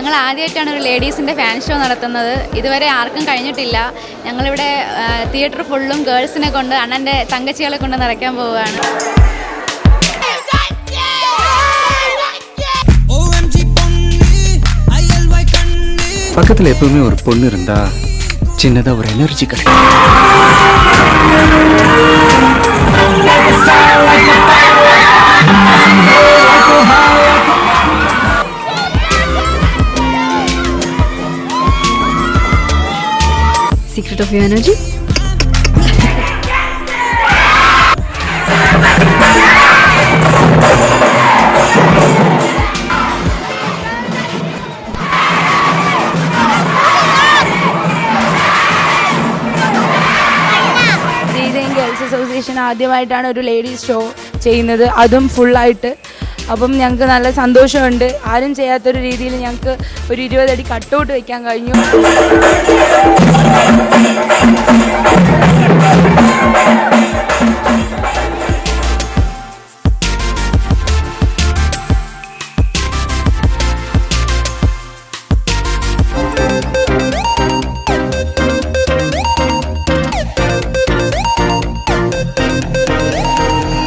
ഞങ്ങൾ ആദ്യമായിട്ടാണ് ഒരു ലേഡീസിൻ്റെ ഫാൻ ഷോ നടത്തുന്നത്. ഇതുവരെ ആർക്കും കഴിഞ്ഞിട്ടില്ല. ഞങ്ങളിവിടെ തിയേറ്റർ ഫുള്ളും ഗേൾസിനെ കൊണ്ട് അണ്ണൻ്റെ തങ്കച്ചികളെ കൊണ്ട് നിറയ്ക്കാൻ പോവുകയാണ്. பக்கத்தில் எப்பவுமே ஒரு பொண்ணு இருந்தா சின்னதா ஒரு எனர்ஜி கிடைக்கும். Secret of your energy? Girls association ആദ്യമായിട്ടാണ് ഒരു ലേഡീസ് ഷോ ചെയ്യുന്നത്, അതും ഫുള്ളായിട്ട്. അപ്പം ഞങ്ങൾക്ക് നല്ല സന്തോഷമുണ്ട്. ആരും ചെയ്യാത്തൊരു രീതിയിൽ ഞങ്ങൾക്ക് ഒരു 20 അടി കട്ടൗട്ട് വയ്ക്കാൻ കഴിഞ്ഞു.